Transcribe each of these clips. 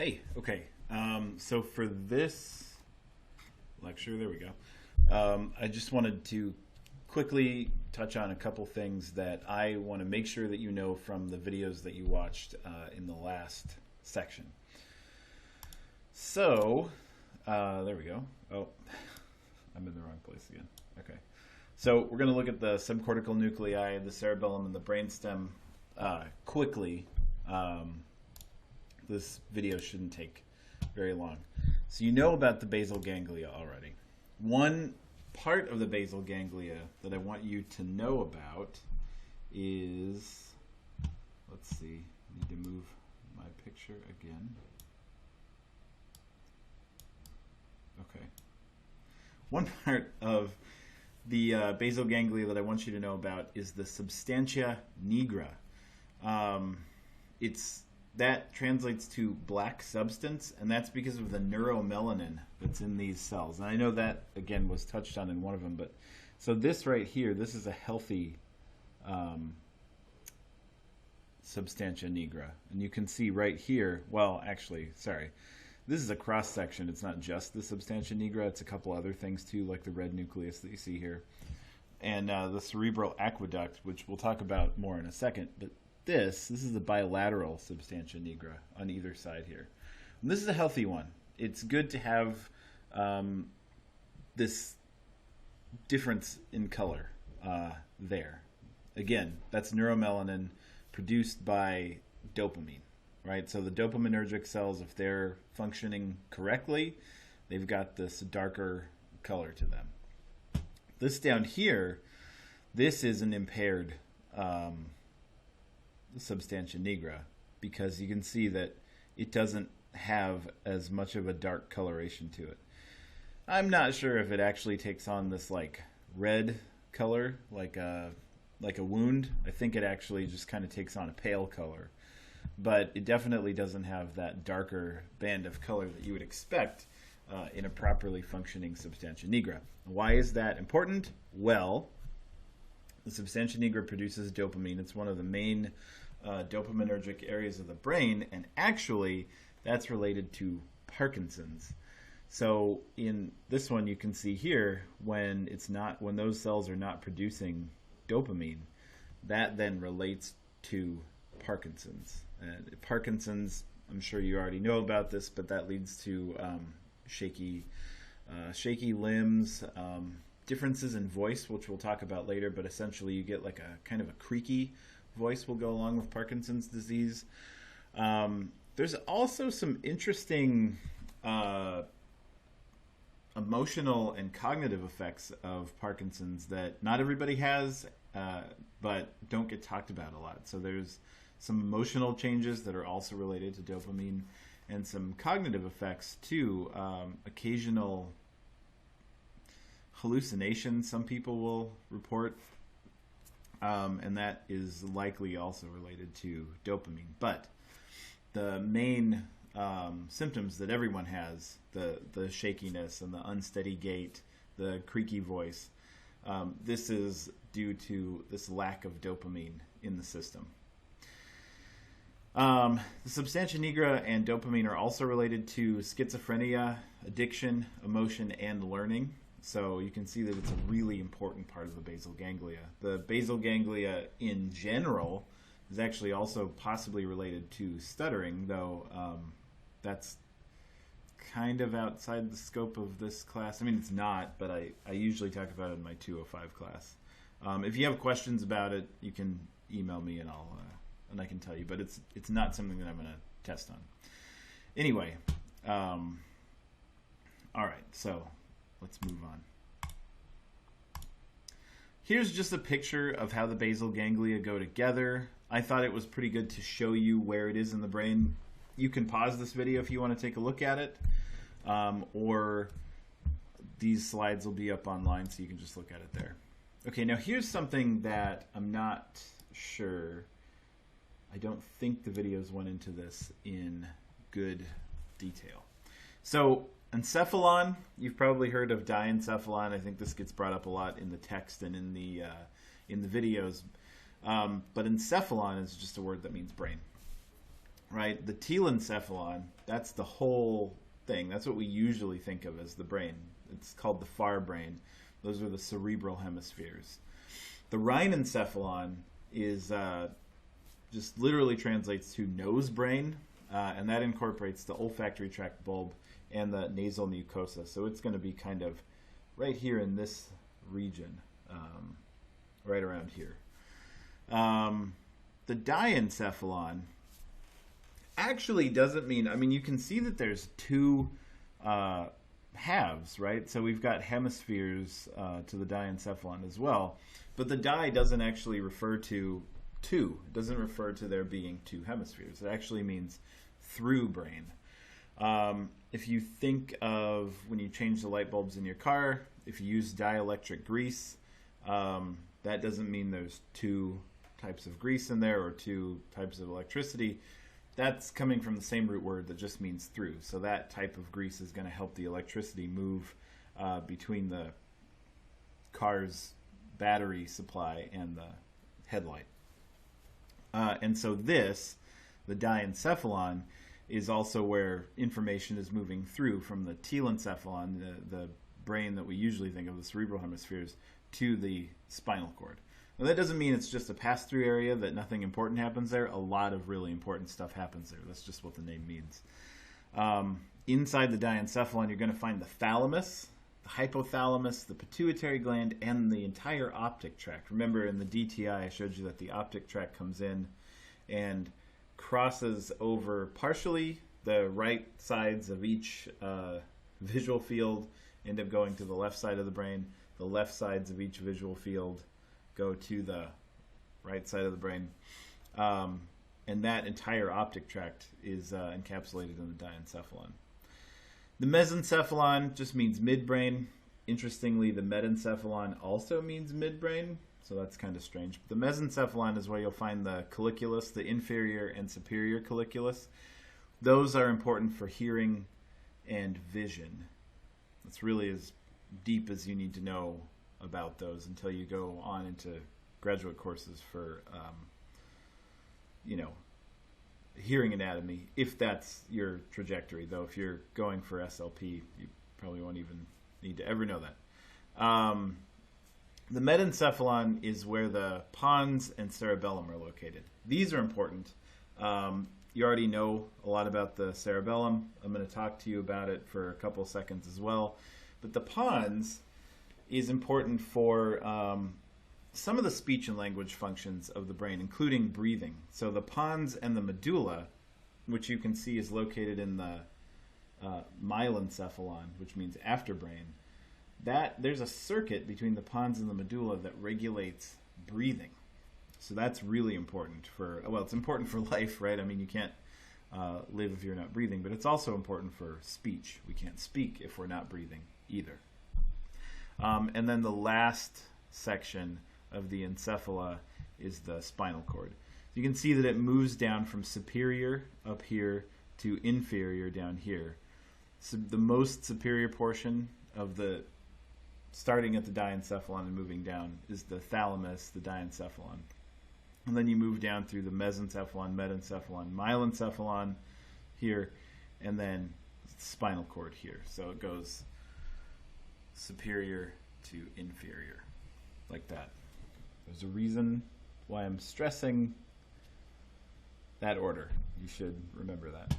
Hey, okay. So for this lecture, there we go. I just wanted to quickly touch on a couple things that I want to make sure that you know from the videos that you watched in the last section. So, there we go. Oh, I'm in the wrong place again. Okay. So we're going to look at the subcortical nuclei, the cerebellum, and the brainstem quickly. This video shouldn't take very long. So you know about the basal ganglia already. One part of the basal ganglia that I want you to know about is, let's see, I need to move my picture again. Okay. One part of the basal ganglia that I want you to know about is the substantia nigra. That translates to black substance, and that's because of the neuromelanin that's in these cells. And I know that, again, was touched on in one of them. But so this right here, this is a healthy substantia nigra. And you can see right here, well, actually, sorry. This is a cross-section. It's not just the substantia nigra. It's a couple other things, too, like the red nucleus that you see here. And the cerebral aqueduct, which we'll talk about more in a second. But this is the bilateral substantia nigra on either side here. And this is a healthy one. It's good to have this difference in color there. Again, that's neuromelanin produced by dopamine, right? So the dopaminergic cells, if they're functioning correctly, they've got this darker color to them. This down here, this is an impaired substantia nigra, because you can see that it doesn't have as much of a dark coloration to it. I'm not sure if it actually takes on this like red color, like a wound. I think it actually just kind of takes on a pale color, but it definitely doesn't have that darker band of color that you would expect in a properly functioning substantia nigra. Why is that important? Well, the substantia nigra produces dopamine. It's one of the main dopaminergic areas of the brain, and actually that's related to Parkinson's. So in this one, you can see here when those cells are not producing dopamine, that then relates to Parkinson's. And Parkinson's, I'm sure you already know about this, but that leads to shaky limbs, differences in voice, which we'll talk about later, but essentially you get like a kind of a creaky voice will go along with Parkinson's disease. There's also some interesting emotional and cognitive effects of Parkinson's that not everybody has, but don't get talked about a lot. So there's some emotional changes that are also related to dopamine, and some cognitive effects too. Occasional hallucinations some people will report, and that is likely also related to dopamine. But the main symptoms that everyone has, the shakiness and the unsteady gait, the creaky voice, this is due to this lack of dopamine in the system. The substantia nigra and dopamine are also related to schizophrenia, addiction, emotion, and learning. So you can see that it's a really important part of the basal ganglia. The basal ganglia in general is actually also possibly related to stuttering, though that's kind of outside the scope of this class. I mean, it's not, but I usually talk about it in my 205 class. If you have questions about it, you can email me and I can tell you, but it's not something that I'm going to test on. Anyway, all right, so let's move on. Here's just a picture of how the basal ganglia go together. I thought it was pretty good to show you where it is in the brain. You can pause this video if you want to take a look at it, or these slides will be up online so you can just look at it there. Okay, now here's something that I'm not sure. I don't think the videos went into this in good detail. So Encephalon, you've probably heard of diencephalon. I think this gets brought up a lot in the text and in the videos. But encephalon is just a word that means brain. right? The telencephalon, that's the whole thing. That's what we usually think of as the brain. It's called the far brain. Those are the cerebral hemispheres. The rhinencephalon is just literally translates to nose brain, and that incorporates the olfactory tract bulb and the nasal mucosa. So it's going to be kind of right here in this region, right around here. The diencephalon actually doesn't mean, I mean, you can see that there's two halves, right? So we've got hemispheres to the diencephalon as well, but the di doesn't actually refer to two. It doesn't refer to there being two hemispheres. It actually means through brain. If you think of when you change the light bulbs in your car, if you use dielectric grease, that doesn't mean there's two types of grease in there or two types of electricity. That's coming from the same root word that just means through. So that type of grease is going to help the electricity move between the car's battery supply and the headlight. And so this, the diencephalon, is also where information is moving through from the telencephalon, the brain that we usually think of, the cerebral hemispheres, to the spinal cord. Now that doesn't mean it's just a pass-through area, that nothing important happens there. A lot of really important stuff happens there. That's just what the name means. Inside the diencephalon, you're going to find the thalamus, the hypothalamus, the pituitary gland, and the entire optic tract. Remember in the DTI, I showed you that the optic tract comes in and crosses over partially the right sides of each visual field, end up going to the left side of the brain. The left sides of each visual field go to the right side of the brain. And that entire optic tract is encapsulated in the diencephalon. The mesencephalon just means midbrain. Interestingly, the metencephalon also means midbrain, so that's kind of strange. The mesencephalon is where you'll find the colliculus, the inferior and superior colliculus. Those are important for hearing and vision. That's really as deep as you need to know about those until you go on into graduate courses for, hearing anatomy, if that's your trajectory. Though if you're going for SLP, you probably won't even need to ever know that. The metencephalon is where the pons and cerebellum are located. These are important. You already know a lot about the cerebellum. I'm going to talk to you about it for a couple seconds as well. But the pons is important for some of the speech and language functions of the brain, including breathing. So the pons and the medulla, which you can see is located in the myelencephalon, which means afterbrain, there's a circuit between the pons and the medulla that regulates breathing. So that's really important it's important for life, right? I mean, you can't live if you're not breathing, but it's also important for speech. We can't speak if we're not breathing either. And then the last section of the encephala is the spinal cord. You can see that it moves down from superior up here to inferior down here. So the most superior portion of starting at the diencephalon and moving down is the thalamus, the diencephalon. And then you move down through the mesencephalon, metencephalon, myelencephalon here, and then spinal cord here. So it goes superior to inferior, like that. There's a reason why I'm stressing that order. You should remember that.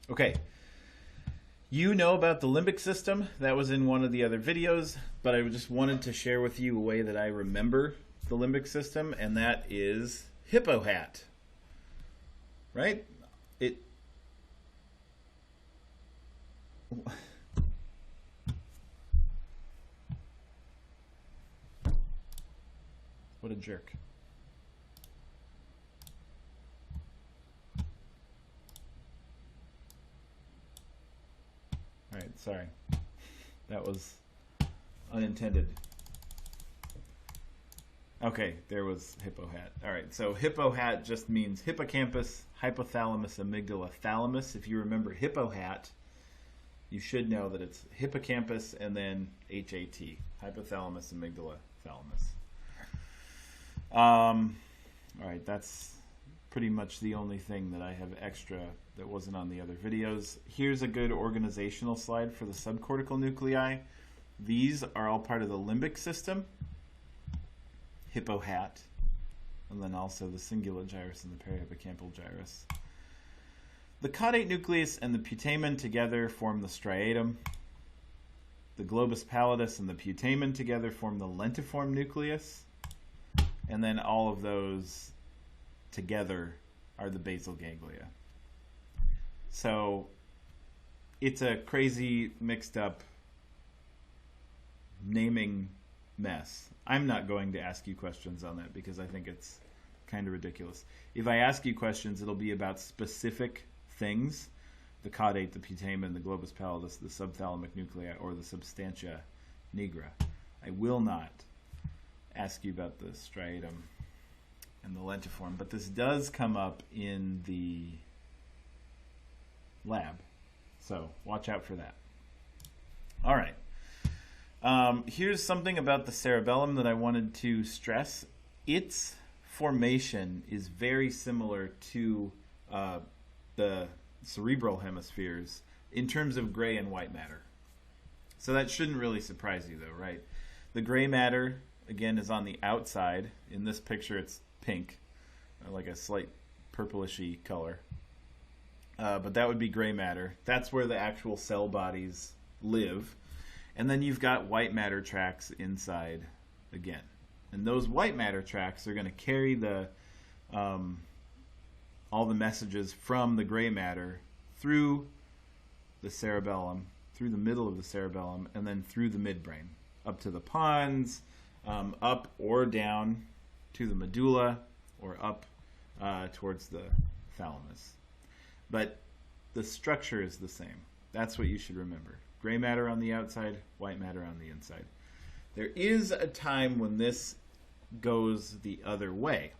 Okay. You know about the limbic system. That was in one of the other videos, but I just wanted to share with you a way that I remember the limbic system, and that is hippo hat. Right? What a jerk. All right, sorry. That was unintended. Okay, there was hippo hat. All right, so hippo hat just means hippocampus, hypothalamus, amygdala, thalamus. If you remember hippo hat, you should know that it's hippocampus and then HAT, hypothalamus, amygdala, thalamus. All right, that's pretty much the only thing that I have extra that wasn't on the other videos. Here's a good organizational slide for the subcortical nuclei. These are all part of the limbic system, hippohat, and then also the cingulate gyrus and the perihippocampal gyrus. The caudate nucleus and the putamen together form the striatum. The globus pallidus and the putamen together form the lentiform nucleus. And then all of those together are the basal ganglia. So it's a crazy mixed up naming mess. I'm not going to ask you questions on that because I think it's kind of ridiculous. If I ask you questions, it'll be about specific things: the caudate, the putamen, the globus pallidus, the subthalamic nuclei, or the substantia nigra. I will not ask you about the striatum and the lentiform, but this does come up in the lab, so watch out for that. All right. Here's something about the cerebellum that I wanted to stress. Its formation is very similar to the cerebral hemispheres in terms of gray and white matter. So that shouldn't really surprise you though, right? The gray matter, again, is on the outside. In this picture it's pink, like a slight purplishy color. But that would be gray matter. That's where the actual cell bodies live. And then you've got white matter tracts inside again. And those white matter tracts are going to carry the all the messages from the gray matter through the cerebellum, through the middle of the cerebellum, and then through the midbrain, up to the pons, up or down to the medulla, or up towards the thalamus. But the structure is the same. That's what you should remember. Gray matter on the outside, white matter on the inside. There is a time when this goes the other way,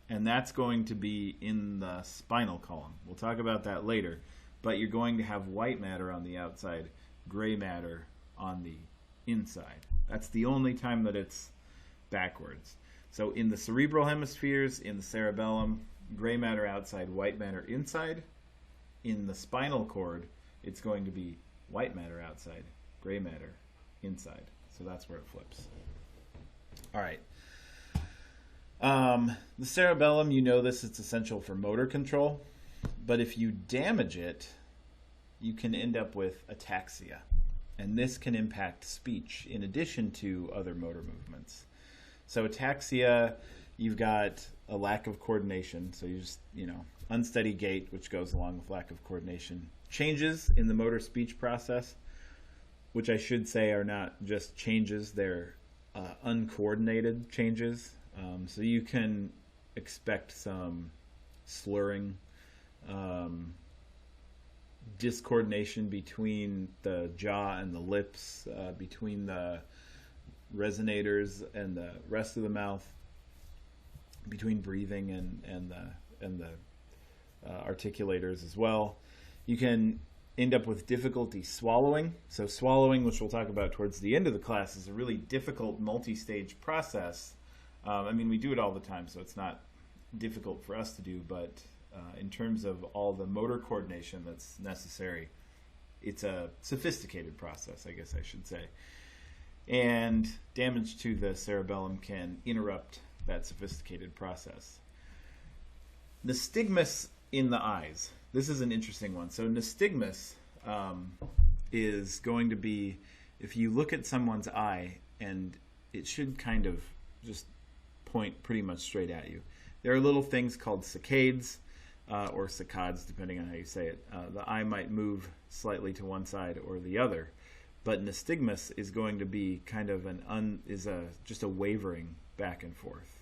and that's going to be in the spinal column. We'll talk about that later, but you're going to have white matter on the outside, gray matter on the inside. That's the only time that it's backwards. So in the cerebral hemispheres, in the cerebellum, gray matter outside, white matter inside. In the spinal cord, it's going to be white matter outside, gray matter inside. So that's where it flips. All right. The cerebellum, you know this, it's essential for motor control. But if you damage it, you can end up with ataxia. And this can impact speech in addition to other motor movements. So ataxia, you've got a lack of coordination. So you just, unsteady gait, which goes along with lack of coordination. Changes in the motor speech process, which I should say are not just changes, they're uncoordinated changes. So you can expect some slurring, discoordination between the jaw and the lips, between the resonators and the rest of the mouth, between breathing and the articulators as well. You can end up with difficulty swallowing. So swallowing, which we'll talk about towards the end of the class, is a really difficult multi-stage process. We do it all the time, so it's not difficult for us to do, but in terms of all the motor coordination that's necessary, it's a sophisticated process, I guess I should say. And damage to the cerebellum can interrupt that sophisticated process. Nystagmus in the eyes. This is an interesting one. So nystagmus is going to be, if you look at someone's eye, and it should kind of just point pretty much straight at you. There are little things called saccades, or saccades, depending on how you say it. The eye might move slightly to one side or the other, but nystagmus is going to be kind of just a wavering back and forth.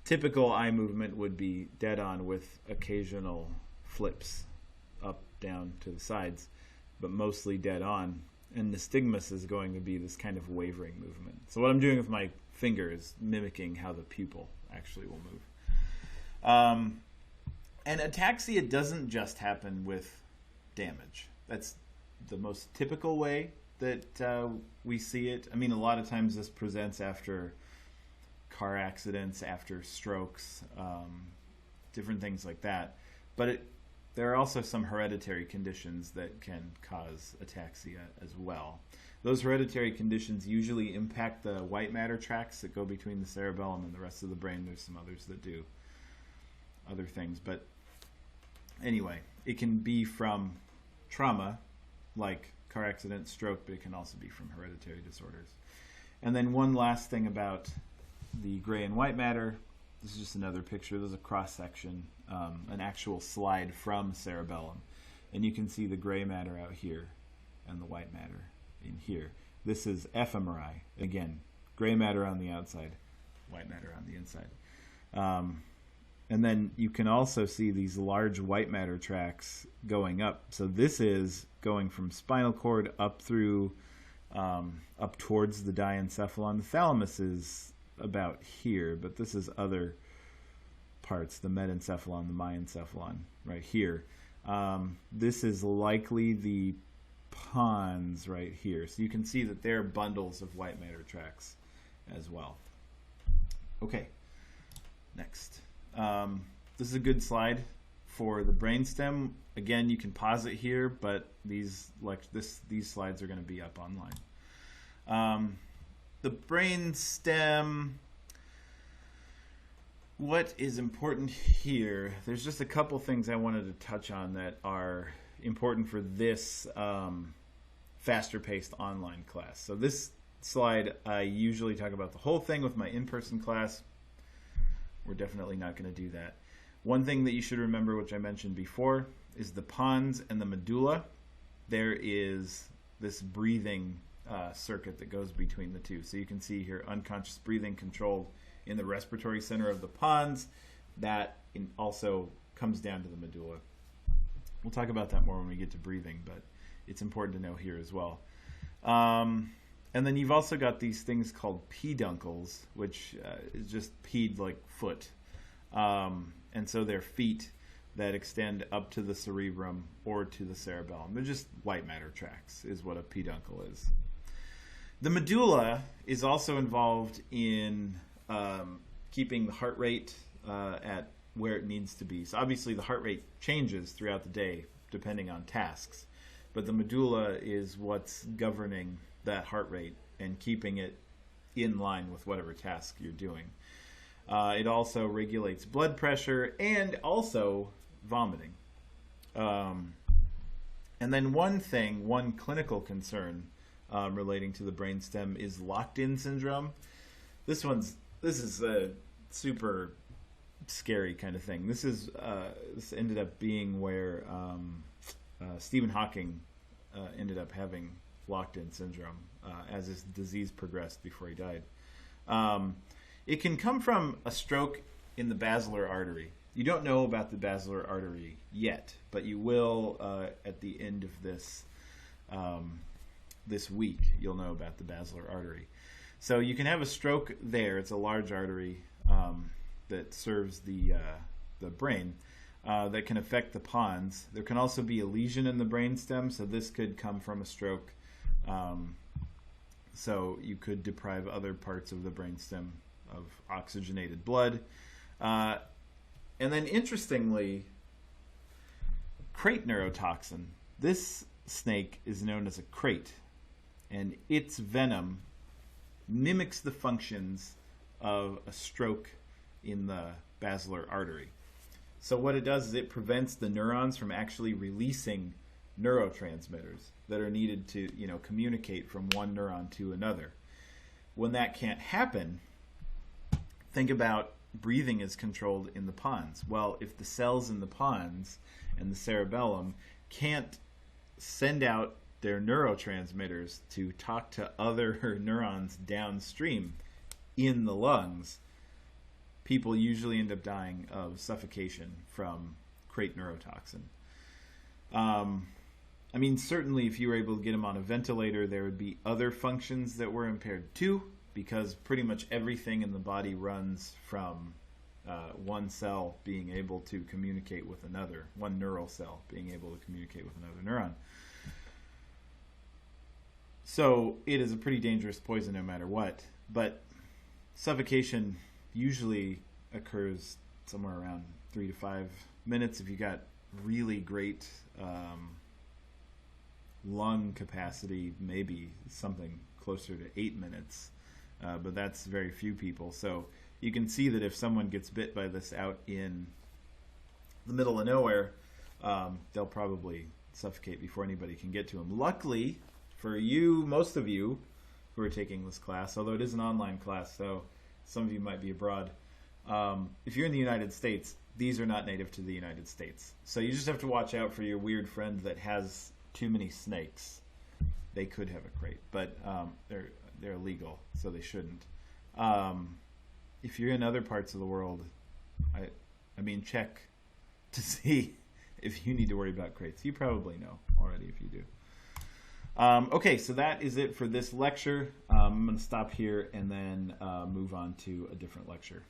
Typical eye movement would be dead on with occasional flips up, down, to the sides, but mostly dead on. And nystagmus is going to be this kind of wavering movement. So what I'm doing with my finger is mimicking how the pupil actually will move. And ataxia doesn't just happen with damage. That's the most typical way that we see it. A lot of times this presents after car accidents, after strokes, different things like that. But there are also some hereditary conditions that can cause ataxia as well. Those hereditary conditions usually impact the white matter tracts that go between the cerebellum and the rest of the brain. There's some others that do other things. But anyway, it can be from trauma, like car accident, stroke, but it can also be from hereditary disorders. And then one last thing about the gray and white matter. This is just another picture. There's a cross-section, an actual slide from cerebellum. And you can see the gray matter out here and the white matter in here. This is fMRI. Again, gray matter on the outside, white matter on the inside. And then you can also see these large white matter tracts going up. So this is going from spinal cord up through, up towards the diencephalon. The thalamus is about here, but this is other parts, the metencephalon, the myencephalon, right here. This is likely the pons right here. So you can see that there are bundles of white matter tracts as well. Okay, next. This is a good slide for the brainstem. Again, you can pause it here, but these slides are going to be up online. The brainstem, what is important here? There's just a couple things I wanted to touch on that are important for this faster-paced online class. So this slide, I usually talk about the whole thing with my in-person class. We're definitely not going to do that. One thing that you should remember, which I mentioned before, is the pons and the medulla. There is this breathing circuit that goes between the two. So you can see here unconscious breathing controlled in the respiratory center of the pons. That also comes down to the medulla. We'll talk about that more when we get to breathing, but it's important to know here as well. And then you've also got these things called peduncles, which is just ped like foot. And so they're feet that extend up to the cerebrum or to the cerebellum. They're just white matter tracts is what a peduncle is. The medulla is also involved in keeping the heart rate at where it needs to be. So obviously the heart rate changes throughout the day depending on tasks, but the medulla is what's governing that heart rate and keeping it in line with whatever task you're doing. It also regulates blood pressure and also vomiting. And then one clinical concern relating to the brainstem is locked-in syndrome. This is a super scary kind of thing. This ended up being where Stephen Hawking ended up having locked-in syndrome as his disease progressed before he died. It can come from a stroke in the basilar artery. You don't know about the basilar artery yet, but you will at the end of this this week. You'll know about the basilar artery. So you can have a stroke there. It's a large artery that serves the brain that can affect the pons. There can also be a lesion in the brainstem, so this could come from a stroke. So you could deprive other parts of the brainstem of oxygenated blood. And then interestingly, crate neurotoxin. This snake is known as a crate, and its venom mimics the functions of a stroke in the basilar artery. So what it does is it prevents the neurons from actually releasing neurotransmitters that are needed to, communicate from one neuron to another. When that can't happen, think about breathing is controlled in the pons. Well, if the cells in the pons and the cerebellum can't send out their neurotransmitters to talk to other neurons downstream in the lungs, people usually end up dying of suffocation from crate neurotoxin. Certainly if you were able to get them on a ventilator, there would be other functions that were impaired too, because pretty much everything in the body runs from one cell being able to communicate with another, one neural cell being able to communicate with another neuron. So it is a pretty dangerous poison no matter what. But suffocation usually occurs somewhere around 3 to 5 minutes. If you got really great lung capacity, maybe something closer to 8 minutes, but that's very few people. So you can see that if someone gets bit by this out in the middle of nowhere, they'll probably suffocate before anybody can get to them. Luckily for you, most of you who are taking this class, although it is an online class, so some of you might be abroad, if you're in the United States, these are not native to the United States. So you just have to watch out for your weird friend that has too many snakes. They could have a crate, but they're illegal, so they shouldn't. If you're in other parts of the world, I mean, check to see if you need to worry about crates. You probably know already if you do. Okay, so that is it for this lecture. I'm going to stop here and then move on to a different lecture.